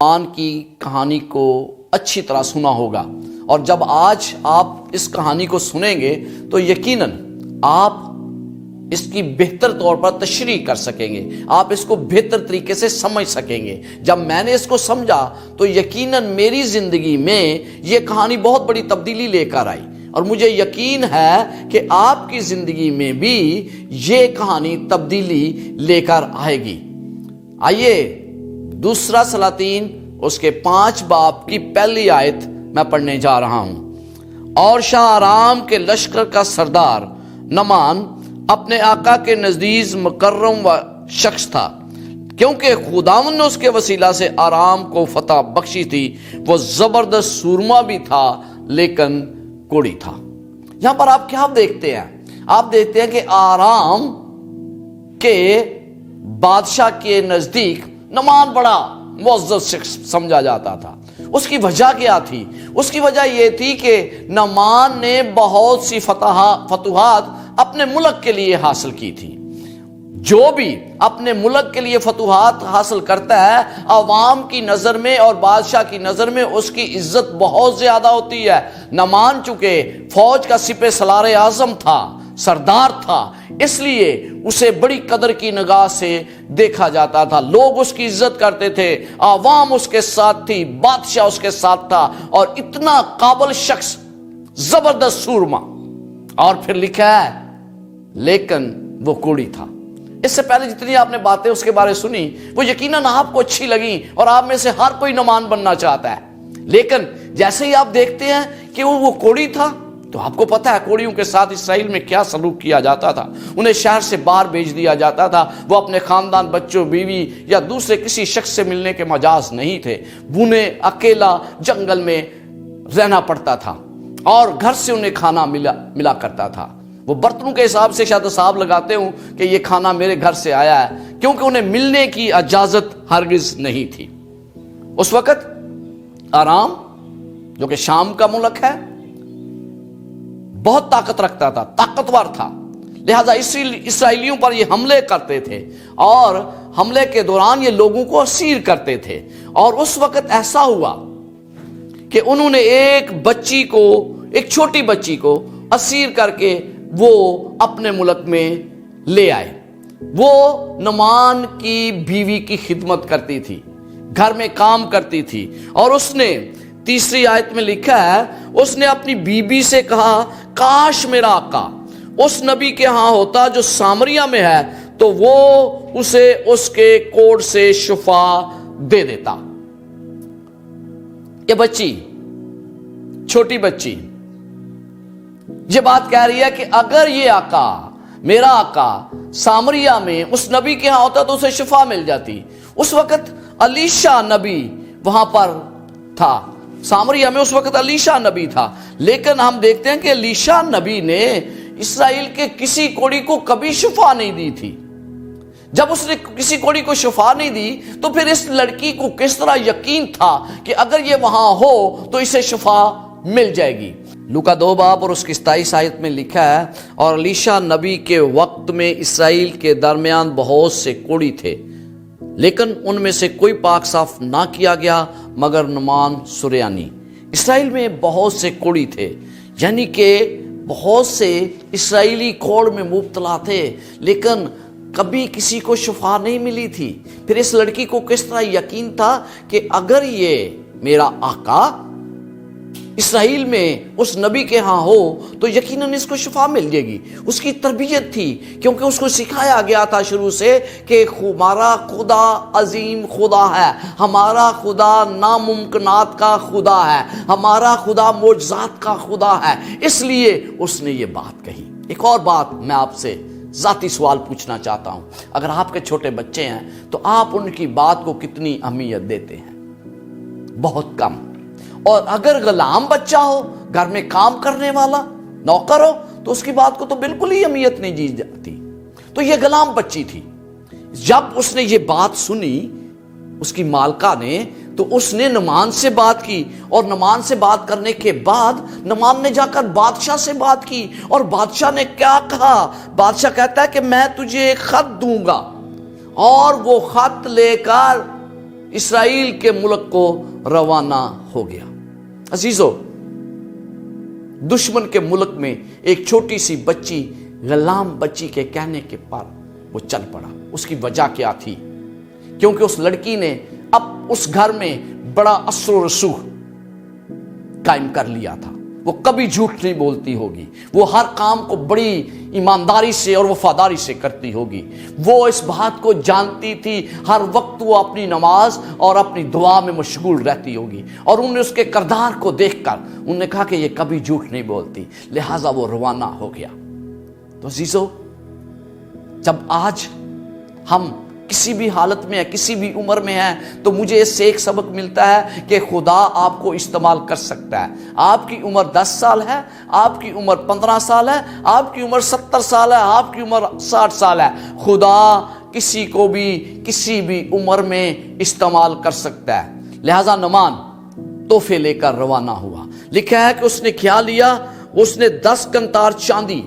نعمان کی کہانی کو اچھی طرح سنا ہوگا، اور جب آج آپ اس کہانی کو سنیں گے تو یقیناً آپ اس کی بہتر طور پر تشریح کر سکیں گے، آپ اس کو بہتر طریقے سے سمجھ سکیں گے۔ جب میں نے اس کو سمجھا تو یقیناً میری زندگی میں یہ کہانی بہت بڑی تبدیلی لے کر آئی، اور مجھے یقین ہے کہ آپ کی زندگی میں بھی یہ کہانی تبدیلی لے کر آئے گی۔ آئیے دوسرا سلاطین اس کے 5 باب کی پہلی آیت میں پڑھنے جا رہا ہوں۔ اور شاہ آرام کے لشکر کا سردار نعمان اپنے آقا کے نزدیک مکرم و شخص تھا، کیونکہ خداوند نے اس کے وسیلہ سے آرام کو فتح بخشی تھی۔ وہ زبردست سورما بھی تھا لیکن کوڑی تھا۔ یہاں پر آپ کیا دیکھتے ہیں؟ آپ دیکھتے ہیں کہ آرام کے بادشاہ کے نزدیک نعمان بڑا معزز شخص سمجھا جاتا تھا۔ اس کی وجہ کیا تھی؟ اس کی وجہ یہ تھی کہ نعمان نے بہت سی فتوحات اپنے ملک کے لیے حاصل کی تھی۔ جو بھی اپنے ملک کے لیے فتوحات حاصل کرتا ہے، عوام کی نظر میں اور بادشاہ کی نظر میں اس کی عزت بہت زیادہ ہوتی ہے۔ نعمان چونکہ فوج کا سپہ سالار اعظم تھا، سردار تھا، اس لیے اسے بڑی قدر کی نگاہ سے دیکھا جاتا تھا۔ لوگ اس کی عزت کرتے تھے، عوام اس کے ساتھ تھی، بادشاہ اس کے ساتھ تھا، اور اتنا قابل شخص، زبردست سورما۔ اور پھر لکھا ہے لیکن وہ کوڑی تھا۔ اس سے پہلے جتنی آپ نے باتیں اس کے بارے سنی وہ یقیناً آپ کو اچھی لگیں، اور آپ میں سے ہر کوئی نعمان بننا چاہتا ہے، لیکن جیسے ہی آپ دیکھتے ہیں کہ وہ کوڑی تھا تو آپ کو پتہ ہے کوڑیوں کے ساتھ اسرائیل میں کیا سلوک کیا جاتا تھا۔ انہیں شہر سے باہر بھیج دیا جاتا تھا، وہ اپنے خاندان، بچوں، بیوی یا دوسرے کسی شخص سے ملنے کے مجاز نہیں تھے۔ انہیں اکیلا جنگل میں رہنا پڑتا تھا، اور گھر سے انہیں کھانا ملا کرتا تھا۔ وہ برتنوں کے حساب سے شاید حساب لگاتے ہوں کہ یہ کھانا میرے گھر سے آیا ہے، کیونکہ انہیں ملنے کی اجازت ہرگز نہیں تھی۔ اس وقت آرام جو کہ شام کا ملک ہے بہت طاقت رکھتا تھا، طاقتور تھا، لہذا اسرائیلیوں پر یہ حملے کرتے تھے، اور حملے کے دوران یہ لوگوں کو اسیر کرتے تھے۔ اور اس وقت ایسا ہوا کہ انہوں نے ایک چھوٹی بچی کو اسیر کر کے وہ اپنے ملک میں لے آئے۔ وہ نعمان کی بیوی کی خدمت کرتی تھی، گھر میں کام کرتی تھی، اور اس نے تیسری آیت میں لکھا ہے اس نے اپنی بیوی سے کہا کاش میرا آقا اس نبی کے ہاں ہوتا جو سامریہ میں ہے، تو وہ اسے اس کے کوڑ سے شفا دے دیتا۔ یہ بچی، چھوٹی بچی، یہ بات کہہ رہی ہے کہ اگر یہ آقا، میرا آقا سامریہ میں اس نبی کے ہاں ہوتا تو اسے شفا مل جاتی۔ اس وقت الیشا نبی وہاں پر تھا، سامریہ میں اس وقت الیشا نبی تھا، لیکن ہم دیکھتے ہیں کہ الیشا نبی نے اسرائیل کے کسی کوڑی کو کبھی شفا نہیں دی تھی۔ جب اس نے کسی کوڑی کو شفا نہیں دی تو پھر اس لڑکی کو کس طرح یقین تھا کہ اگر یہ وہاں ہو تو اسے شفا مل جائے گی؟ لوکا 2 باب اور اس کی 27 آیت میں لکھا ہے اور الیشا نبی کے وقت میں اسرائیل کے درمیان بہت سے کوڑی تھے، لیکن ان میں سے کوئی پاک صاف نہ کیا گیا مگر نعمان سریانی۔ اسرائیل میں بہت سے کوڑی تھے، یعنی کہ بہت سے اسرائیلی کوڑ میں مبتلا تھے، لیکن کبھی کسی کو شفا نہیں ملی تھی۔ پھر اس لڑکی کو کس طرح یقین تھا کہ اگر یہ میرا آقا اسرائیل میں اس نبی کے ہاں ہو تو یقیناً اس کو شفا مل جائے گی۔ اس کی تربیت تھی، کیونکہ اس کو سکھایا گیا تھا شروع سے کہ ہمارا خدا عظیم خدا ہے، ہمارا خدا ناممکنات کا خدا ہے، ہمارا خدا معجزات کا خدا ہے، اس لیے اس نے یہ بات کہی۔ ایک اور بات میں آپ سے ذاتی سوال پوچھنا چاہتا ہوں، اگر آپ کے چھوٹے بچے ہیں تو آپ ان کی بات کو کتنی اہمیت دیتے ہیں؟ بہت کم۔ اور اگر غلام بچہ ہو، گھر میں کام کرنے والا نوکر ہو، تو اس کی بات کو تو بالکل ہی اہمیت نہیں دی جاتی۔ تو یہ غلام بچی تھی، جب اس نے یہ بات سنی اس کی مالکہ نے تو اس نے نعمان سے بات کی، اور نعمان سے بات کرنے کے بعد نعمان نے جا کر بادشاہ سے بات کی، اور بادشاہ نے کیا کہا؟ بادشاہ کہتا ہے کہ میں تجھے ایک خط دوں گا، اور وہ خط لے کر اسرائیل کے ملک کو روانہ ہو گیا۔ عزیزو، دشمن کے ملک میں ایک چھوٹی سی بچی، غلام بچی کے کہنے کے پر وہ چل پڑا۔ اس کی وجہ کیا تھی؟ کیونکہ اس لڑکی نے اب اس گھر میں بڑا اثر و رسوخ قائم کر لیا تھا۔ وہ کبھی جھوٹ نہیں بولتی ہوگی، وہ ہر کام کو بڑی ایمانداری سے اور وفاداری سے کرتی ہوگی۔ وہ اس بات کو جانتی تھی، ہر وقت وہ اپنی نماز اور اپنی دعا میں مشغول رہتی ہوگی، اور انہوں نے اس کے کردار کو دیکھ کر انہوں نے کہا کہ یہ کبھی جھوٹ نہیں بولتی، لہٰذا وہ روانہ ہو گیا۔ تو عزیزو، جب آج ہم کسی بھی حالت میں ہے، کسی بھی عمر میں ہے، تو مجھے اس سے ایک سبق ملتا ہے کہ خدا آپ کو استعمال کر سکتا ہے۔ آپ کی عمر 10 سال ہے، آپ کی عمر 15 سال ہے، آپ کی عمر 70 سال ہے، آپ کی عمر 60 سال ہے، خدا کسی کو بھی کسی بھی عمر میں استعمال کر سکتا ہے۔ لہذا نعمان تحفے لے کر روانہ ہوا۔ لکھا ہے کہ اس نے کیا لیا؟ اس نے 10 کنتار چاندی،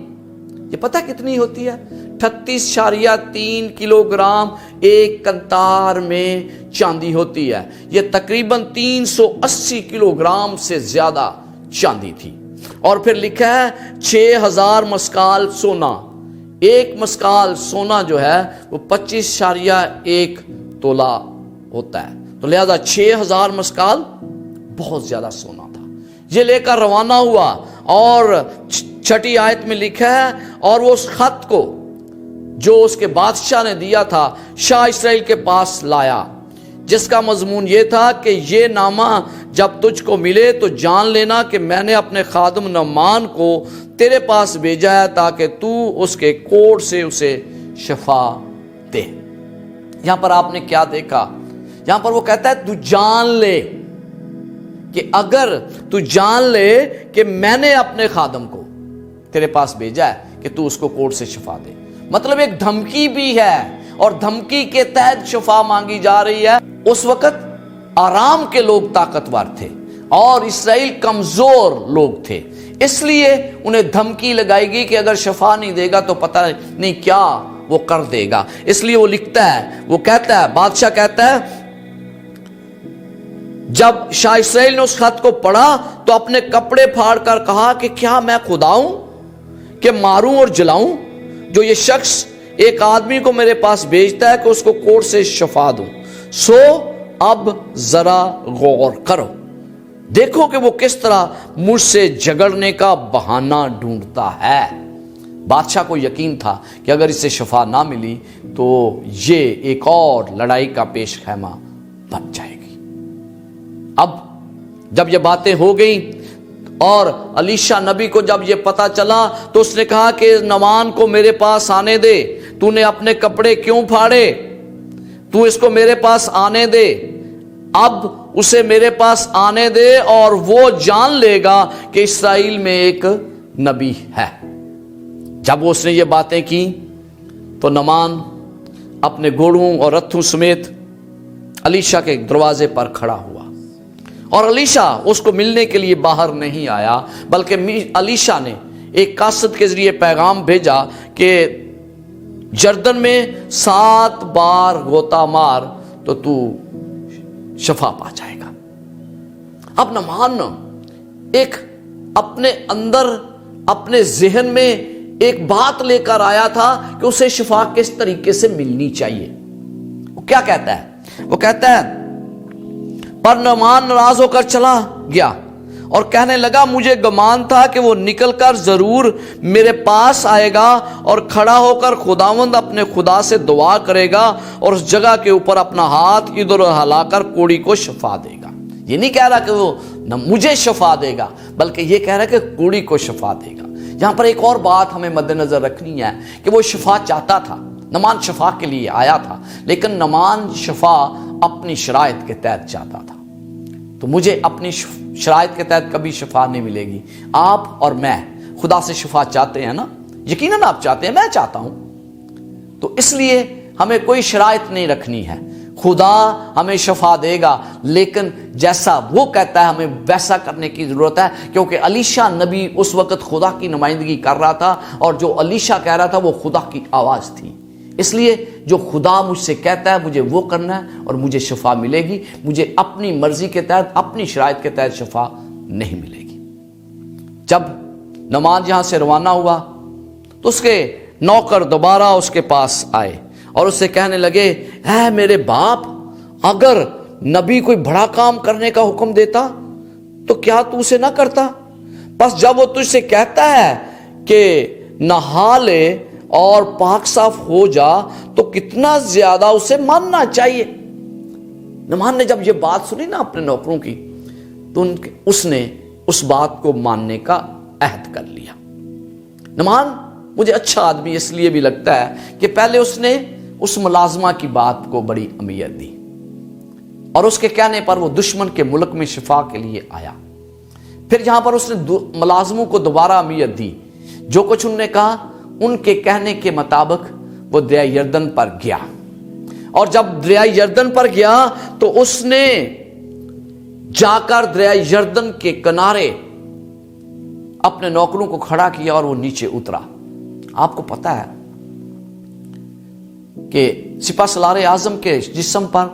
یہ پتہ کتنی ہوتی ہے؟ 38.3 کلو گرام ایک کنتار میں چاندی ہوتی ہے۔ یہ تقریباً 380 کلو گرام سے زیادہ چاندی تھی۔ اور پھر لکھا ہے 6000 مسکال سونا۔ ایک مسکال سونا جو ہے وہ 25.1 تولہ ہوتا ہے، تو لہذا 6000 مسکال بہت زیادہ سونا تھا۔ یہ لے کر روانہ ہوا، اور 6 آیت میں لکھا ہے، اور وہ اس خط کو جو اس کے بادشاہ نے دیا تھا شاہ اسرائیل کے پاس لایا، جس کا مضمون یہ تھا کہ یہ نامہ جب تجھ کو ملے تو جان لینا کہ میں نے اپنے خادم نعمان کو تیرے پاس بھیجا ہے تاکہ تو اس کے کوڑ سے اسے شفا دے۔ یہاں پر آپ نے کیا دیکھا؟ یہاں پر وہ کہتا ہے تو جان لے، کہ اگر تو جان لے کہ میں نے اپنے خادم کو تیرے پاس بھیجا ہے کہ تو اس کو کوڑ سے شفا دے۔ مطلب ایک دھمکی بھی ہے، اور دھمکی کے تحت شفا مانگی جا رہی ہے۔ اس وقت آرام کے لوگ طاقتور تھے اور اسرائیل کمزور لوگ تھے، اس لیے انہیں دھمکی لگائی گئی کہ اگر شفا نہیں دے گا تو پتہ نہیں کیا وہ کر دے گا۔ اس لیے وہ لکھتا ہے، وہ کہتا ہے، بادشاہ کہتا ہے، جب شاہ اسرائیل نے اس خط کو پڑھا تو اپنے کپڑے پھاڑ کر کہا کہ کیا میں خدا ہوں کہ ماروں اور جلاؤں، جو یہ شخص ایک آدمی کو میرے پاس بھیجتا ہے کہ اس کو کوڑ سے شفا دوں؟ سو اب ذرا غور کرو، دیکھو کہ وہ کس طرح مجھ سے جھگڑنے کا بہانہ ڈھونڈتا ہے۔ بادشاہ کو یقین تھا کہ اگر اسے شفا نہ ملی تو یہ ایک اور لڑائی کا پیش خیمہ بن جائے گی۔ اب جب یہ باتیں ہو گئیں اور الیشا نبی کو جب یہ پتا چلا تو اس نے کہا کہ نعمان کو میرے پاس آنے دے، تو نے اپنے کپڑے کیوں پھاڑے؟ تو اس کو میرے پاس آنے دے، اب اسے میرے پاس آنے دے اور وہ جان لے گا کہ اسرائیل میں ایک نبی ہے۔ جب اس نے یہ باتیں کی تو نعمان اپنے گھوڑوں اور رتھوں سمیت الیشا کے دروازے پر کھڑا ہوا، اور الیشا اس کو ملنے کے لیے باہر نہیں آیا، بلکہ الیشا نے ایک قاصد کے ذریعے پیغام بھیجا کہ جردن میں 7 بار غوطہ مار تو شفا پا جائے گا۔ اب نعمان ایک اپنے اندر اپنے ذہن میں ایک بات لے کر آیا تھا کہ اسے شفا کس طریقے سے ملنی چاہیے۔ وہ کیا کہتا ہے؟ وہ کہتا ہے، پر نعمان ناراض ہو کر چلا گیا اور کہنے لگا مجھے گمان تھا کہ وہ نکل کر ضرور میرے پاس آئے گا اور کھڑا ہو کر خداوند اپنے خدا سے دعا کرے گا اور اس جگہ کے اوپر اپنا ہاتھ ادھر ہلا کر کوڑی کو شفا دے گا۔ یہ نہیں کہہ رہا کہ وہ مجھے شفا دے گا، بلکہ یہ کہہ رہا کہ کوڑی کو شفا دے گا۔ یہاں پر ایک اور بات ہمیں مد نظر رکھنی ہے کہ وہ شفا چاہتا تھا، نعمان شفا کے لیے آیا تھا، لیکن نعمان شفا اپنی شرائط کے تحت چاہتا تھا۔ تو مجھے اپنی شرائط کے تحت کبھی شفا نہیں ملے گی۔ آپ اور میں خدا سے شفا چاہتے ہیں نا، یقیناً آپ چاہتے ہیں، میں چاہتا ہوں، تو اس لیے ہمیں کوئی شرائط نہیں رکھنی ہے۔ خدا ہمیں شفا دے گا، لیکن جیسا وہ کہتا ہے ہمیں ویسا کرنے کی ضرورت ہے، کیونکہ الیشا نبی اس وقت خدا کی نمائندگی کر رہا تھا، اور جو الیشا کہہ رہا تھا وہ خدا کی آواز تھی۔ اس لیے جو خدا مجھ سے کہتا ہے مجھے وہ کرنا ہے اور مجھے شفا ملے گی، مجھے اپنی مرضی کے تحت اپنی شرائط کے تحت شفا نہیں ملے گی۔ جب نعمان یہاں سے روانہ ہوا تو اس کے نوکر دوبارہ اس کے پاس آئے اور اس سے کہنے لگے، اے میرے باپ، اگر نبی کوئی بڑا کام کرنے کا حکم دیتا تو کیا تو اسے نہ کرتا؟ بس جب وہ تجھ سے کہتا ہے کہ نہا لے اور پاک صاف ہو جا تو کتنا زیادہ اسے ماننا چاہیے۔ نعمان نے جب یہ بات سنی نا اپنے نوکروں کی تو اس نے اس بات کو ماننے کا عہد کر لیا۔ نعمان مجھے اچھا آدمی اس لیے بھی لگتا ہے کہ پہلے اس نے اس ملازمہ کی بات کو بڑی اہمیت دی اور اس کے کہنے پر وہ دشمن کے ملک میں شفا کے لیے آیا۔ پھر جہاں پر اس نے ملازموں کو دوبارہ اہمیت دی، جو کچھ انہوں نے کہا ان کے کہنے کے مطابق وہ دریائے یردن پر گیا، اور جب دریائے یردن پر گیا تو اس نے جا کر دریائے یردن کے کنارے اپنے نوکروں کو کھڑا کیا اور وہ نیچے اترا۔ آپ کو پتا ہے کہ سپہ سالار اعظم کے جسم پر،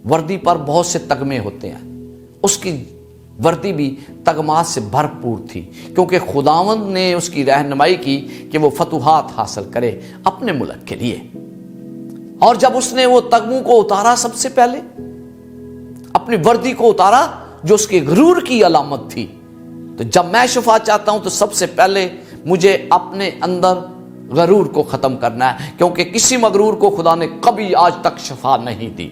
وردی پر بہت سے تگمے ہوتے ہیں، اس کی وردی بھی تگمات سے بھرپور تھی، کیونکہ خداوند نے اس کی رہنمائی کی کہ وہ فتوحات حاصل کرے اپنے ملک کے لیے۔ اور جب اس نے وہ تگموں کو اتارا، سب سے پہلے اپنی وردی کو اتارا جو اس کے غرور کی علامت تھی، تو جب میں شفا چاہتا ہوں تو سب سے پہلے مجھے اپنے اندر غرور کو ختم کرنا ہے، کیونکہ کسی مغرور کو خدا نے کبھی آج تک شفا نہیں دی،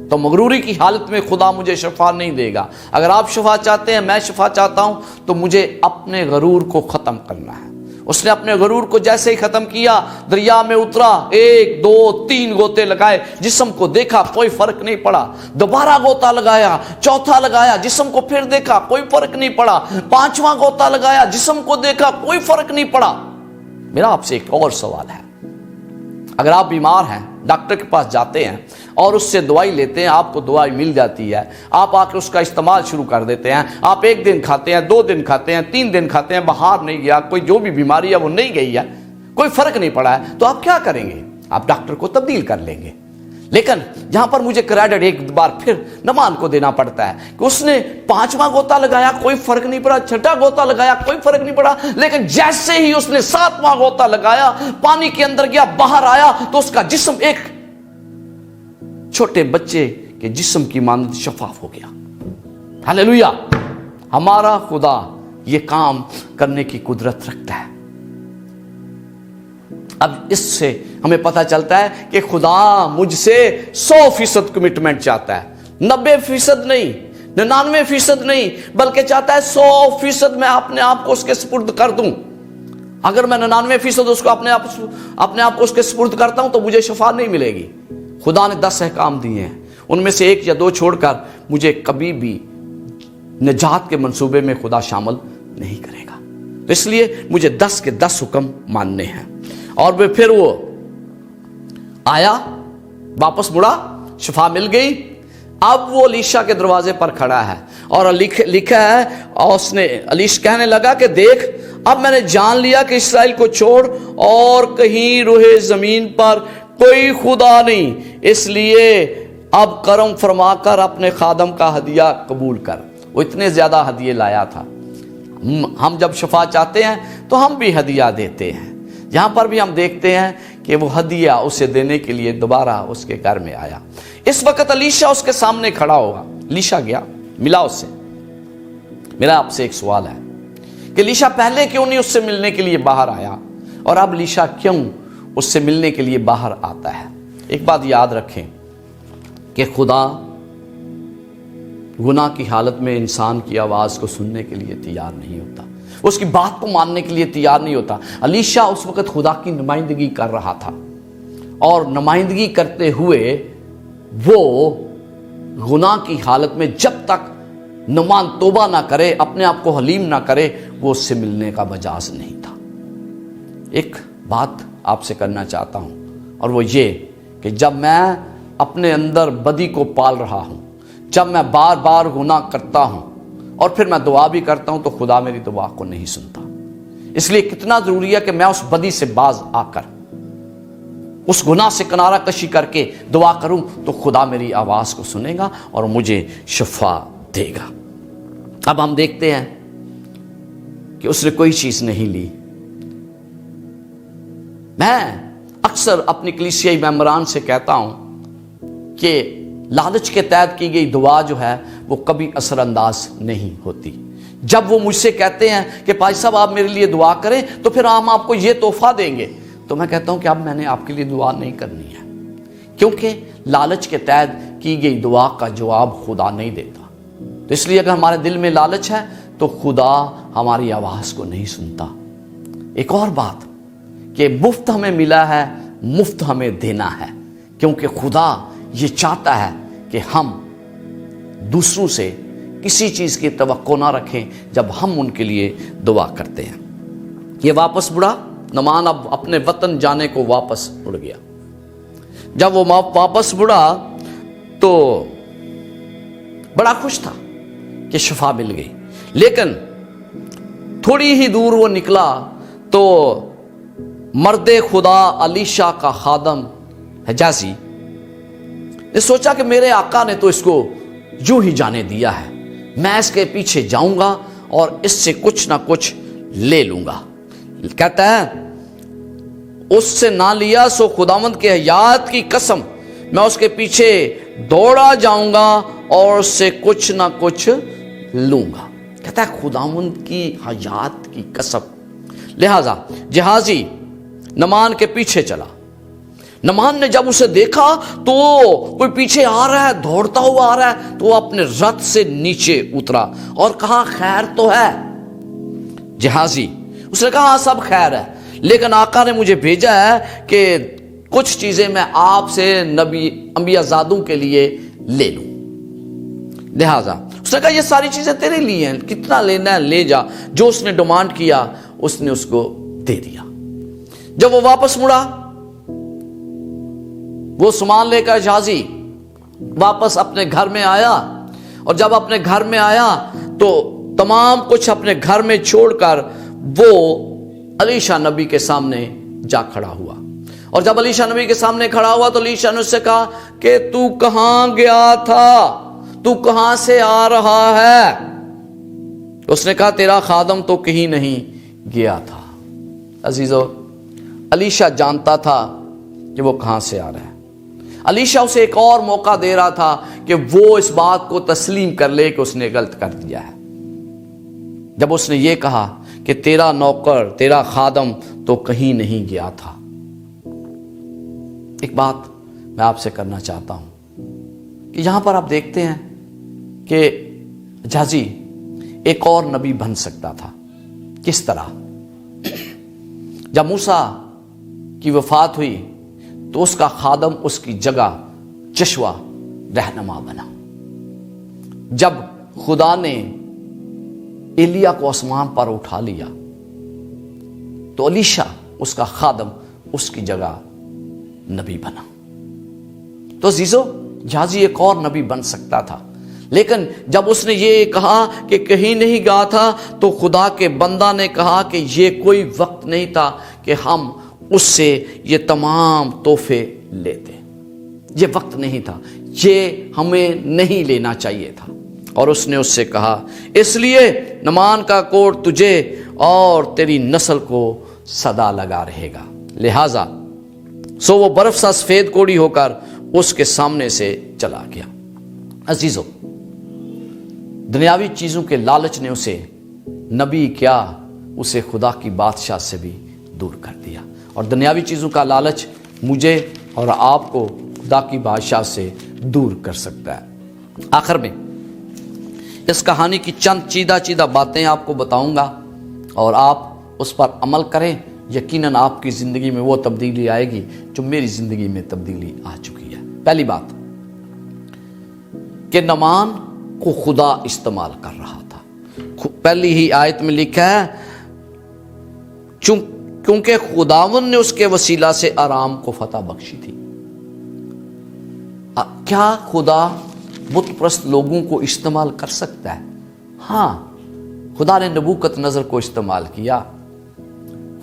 تو مغروری کی حالت میں خدا مجھے شفا نہیں دے گا۔ اگر آپ شفا چاہتے ہیں، میں شفا چاہتا ہوں، تو مجھے اپنے غرور کو ختم کرنا ہے۔ اس نے اپنے غرور کو جیسے ہی ختم کیا، دریا میں اترا، 1 2 3 غوطے لگائے، جسم کو دیکھا کوئی فرق نہیں پڑا، دوبارہ غوطہ لگایا، چوتھا لگایا، جسم کو پھر دیکھا کوئی فرق نہیں پڑا، 5واں غوطہ لگایا، جسم کو دیکھا کوئی فرق نہیں پڑا۔ میرا آپ سے ایک اور سوال ہے، اگر آپ بیمار ہیں، ڈاکٹر کے پاس جاتے ہیں اور اس سے دوائی لیتے ہیں، آپ کو دوائی مل جاتی ہے، آپ آ کے اس کا استعمال شروع کر دیتے ہیں، آپ 1 دن کھاتے ہیں، 2 دن کھاتے ہیں، 3 دن کھاتے ہیں، باہر نہیں گیا، کوئی جو بھی بیماری ہے وہ نہیں گئی ہے، کوئی فرق نہیں پڑا ہے، تو آپ کیا کریں گے؟ آپ ڈاکٹر کو تبدیل کر لیں گے۔ لیکن جہاں پر مجھے کریڈٹ ایک بار پھر نعمان کو دینا پڑتا ہے کہ اس نے 5واں غوطہ لگایا، کوئی فرق نہیں پڑا، 6واں غوطہ لگایا، کوئی فرق نہیں پڑا، لیکن جیسے ہی اس نے 7واں غوطہ لگایا، پانی کے اندر گیا، باہر آیا، تو اس کا جسم ایک چھوٹے بچے کے جسم کی مانند شفاف ہو گیا۔ ہاللیلویہ! ہمارا خدا یہ کام کرنے کی قدرت رکھتا ہے۔ اب اس سے ہمیں پتہ چلتا ہے کہ خدا مجھ سے 100% کمٹمنٹ چاہتا ہے، 90% نہیں، 99% نہیں، بلکہ چاہتا ہے 100% میں اپنے آپ کو اس کے سپرد کر دوں۔ اگر میں 99% اس کو اپنے آپ کو اس کے سپرد کرتا ہوں تو مجھے شفا نہیں ملے گی۔ خدا نے 10 احکام دیے ہیں، ان میں سے 1 یا 2 چھوڑ کر مجھے کبھی بھی نجات کے منصوبے میں خدا شامل نہیں کرے گا۔ تو اس لیے مجھے 10 کے 10 حکم ماننے ہیں۔ اور پھر وہ آیا، واپس مڑا، شفا مل گئی۔ اب وہ الیشا کے دروازے پر کھڑا ہے اور لکھا ہے، اور اس نے الیشا کہنے لگا کہ دیکھ، اب میں نے جان لیا کہ اسرائیل کو چھوڑ اور کہیں روئے زمین پر کوئی خدا نہیں، اس لیے اب کرم فرما کر اپنے خادم کا ہدیہ قبول کر۔ وہ اتنے زیادہ ہدیے لایا تھا۔ ہم جب شفا چاہتے ہیں تو ہم بھی ہدیہ دیتے ہیں۔ یہاں پر بھی ہم دیکھتے ہیں کہ وہ ہدیہ اسے دینے کے لیے دوبارہ اس کے گھر میں آیا۔ اس وقت الیشا اس کے سامنے کھڑا ہوگا۔ الیشا گیا، ملا اس سے۔ میرا آپ سے ایک سوال ہے کہ الیشا پہلے کیوں نہیں اس سے ملنے کے لیے باہر آیا، اور اب الیشا کیوں اس سے ملنے کے لیے باہر آتا ہے؟ ایک بات یاد رکھیں کہ خدا گناہ کی حالت میں انسان کی آواز کو سننے کے لیے تیار نہیں ہوتا، اس کی بات کو ماننے کے لیے تیار نہیں ہوتا۔ الیشا اس وقت خدا کی نمائندگی کر رہا تھا، اور نمائندگی کرتے ہوئے وہ گناہ کی حالت میں جب تک نمان توبہ نہ کرے، اپنے آپ کو حلیم نہ کرے، وہ اس سے ملنے کا مجاز نہیں تھا۔ ایک بات آپ سے کرنا چاہتا ہوں، اور وہ یہ کہ جب میں اپنے اندر بدی کو پال رہا ہوں، جب میں بار بار گناہ کرتا ہوں اور پھر میں دعا بھی کرتا ہوں، تو خدا میری دعا کو نہیں سنتا۔ اس لیے کتنا ضروری ہے کہ میں اس بدی سے باز آ کر اس گناہ سے کنارہ کشی کر کے دعا کروں تو خدا میری آواز کو سنے گا اور مجھے شفا دے گا۔ اب ہم دیکھتے ہیں کہ اس نے کوئی چیز نہیں لی۔ میں اکثر اپنی کلیسیائی ممبران سے کہتا ہوں کہ لالچ کے تحت کی گئی دعا جو ہے وہ کبھی اثر انداز نہیں ہوتی۔ جب وہ مجھ سے کہتے ہیں کہ بھائی صاحب آپ میرے لیے دعا کریں تو پھر ہم آپ کو یہ تحفہ دیں گے، تو میں کہتا ہوں کہ اب میں نے آپ کے لیے دعا نہیں کرنی ہے، کیونکہ لالچ کے تحت کی گئی دعا کا جواب خدا نہیں دیتا۔ تو اس لیے اگر ہمارے دل میں لالچ ہے تو خدا ہماری آواز کو نہیں سنتا۔ ایک اور بات کہ مفت ہمیں ملا ہے، مفت ہمیں دینا ہے، کیونکہ خدا یہ چاہتا ہے کہ ہم دوسروں سے کسی چیز کی توقع نہ رکھیں جب ہم ان کے لیے دعا کرتے ہیں۔ یہ واپس مڑا، نعمان اب اپنے وطن جانے کو واپس مڑ گیا۔ جب وہ واپس مڑا تو بڑا خوش تھا کہ شفا مل گئی، لیکن تھوڑی ہی دور وہ نکلا تو مرد خدا الیشا کا خادم حجازی نے سوچا کہ میرے آقا نے تو اس کو یوں ہی جانے دیا ہے، میں اس کے پیچھے جاؤں گا اور اس سے کچھ نہ کچھ لے لوں گا۔ کہتا ہے اس سے نہ لیا سو خداوند کے حیات کی قسم میں اس کے پیچھے دوڑا جاؤں گا اور اس سے کچھ نہ کچھ لوں گا۔ کہتا ہے خداوند کی حیات کی قسم۔ لہذا جہازی نعمان کے پیچھے چلا۔ نعمان نے جب اسے دیکھا تو کوئی پیچھے آ رہا ہے، دوڑتا ہوا آ رہا ہے، تو وہ اپنے رتھ سے نیچے اترا اور کہا خیر تو ہے؟ جہازی اس نے کہا ہاں سب خیر ہے، لیکن آقا نے مجھے بھیجا ہے کہ کچھ چیزیں میں آپ سے نبی انبیاء زادوں کے لیے لے لوں۔ لہذا اس نے کہا یہ ساری چیزیں تیرے لیے ہیں، کتنا لینا ہے لے جا۔ جو اس نے ڈیمانڈ کیا اس نے اس کو دے دیا۔ جب وہ واپس مڑا، وہ سامان لے کر جہازی واپس اپنے گھر میں آیا، اور جب اپنے گھر میں آیا تو تمام کچھ اپنے گھر میں چھوڑ کر وہ الیشا نبی کے سامنے جا کھڑا ہوا۔ اور جب الیشا نبی کے سامنے کھڑا ہوا تو الیشا نے اس سے کہا کہ تو کہاں گیا تھا، تو کہاں سے آ رہا ہے؟ اس نے کہا تیرا خادم تو کہیں نہیں گیا تھا۔ عزیزو، الیشا جانتا تھا کہ وہ کہاں سے آ رہا ہے۔ الیشا اسے ایک اور موقع دے رہا تھا کہ وہ اس بات کو تسلیم کر لے کہ اس نے غلط کر دیا ہے۔ جب اس نے یہ کہا کہ تیرا نوکر، تیرا خادم تو کہیں نہیں گیا تھا۔ ایک بات میں آپ سے کرنا چاہتا ہوں کہ یہاں پر آپ دیکھتے ہیں کہ جہازی ایک اور نبی بن سکتا تھا۔ کس طرح؟ جب موسیٰ کی وفات ہوئی تو اس کا خادم اس کی جگہ جشوا رہنما بنا۔ جب خدا نے ایلیا کو آسمان پر اٹھا لیا تو الیشا اس کا خادم اس کی جگہ نبی بنا۔ تو عزیزو، جہازی ایک اور نبی بن سکتا تھا، لیکن جب اس نے یہ کہا کہ کہیں نہیں گیا تھا تو خدا کے بندہ نے کہا کہ یہ کوئی وقت نہیں تھا کہ ہم اس سے یہ تمام تحفے لیتے، یہ وقت نہیں تھا، یہ ہمیں نہیں لینا چاہیے تھا۔ اور اس نے اس سے کہا اس لیے نعمان کا کوڑ تجھے اور تیری نسل کو صدا لگا رہے گا۔ لہذا سو وہ برف سا سفید کوڑی ہو کر اس کے سامنے سے چلا گیا۔ عزیزو، دنیاوی چیزوں کے لالچ نے اسے نبی کیا، اسے خدا کی بادشاہ سے بھی دور کر دیا۔ اور دنیاوی چیزوں کا لالچ مجھے اور آپ کو خدا کی بادشاہ سے دور کر سکتا ہے۔ آخر میں اس کہانی کی چند چیدہ باتیں آپ کو بتاؤں گا اور آپ اس پر عمل کریں، یقیناً آپ کی زندگی میں وہ تبدیلی آئے گی جو میری زندگی میں تبدیلی آ چکی ہے۔ پہلی بات کہ نعمان کو خدا استعمال کر رہا تھا۔ پہلی ہی آیت میں لکھا ہے کیونکہ خداوند نے اس کے وسیلہ سے آرام کو فتح بخشی تھی۔ کیا خدا بت پرست لوگوں کو استعمال کر سکتا ہے؟ ہاں، خدا نے نبوکت نظر کو استعمال کیا،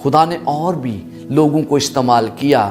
خدا نے اور بھی لوگوں کو استعمال کیا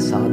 7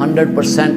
100%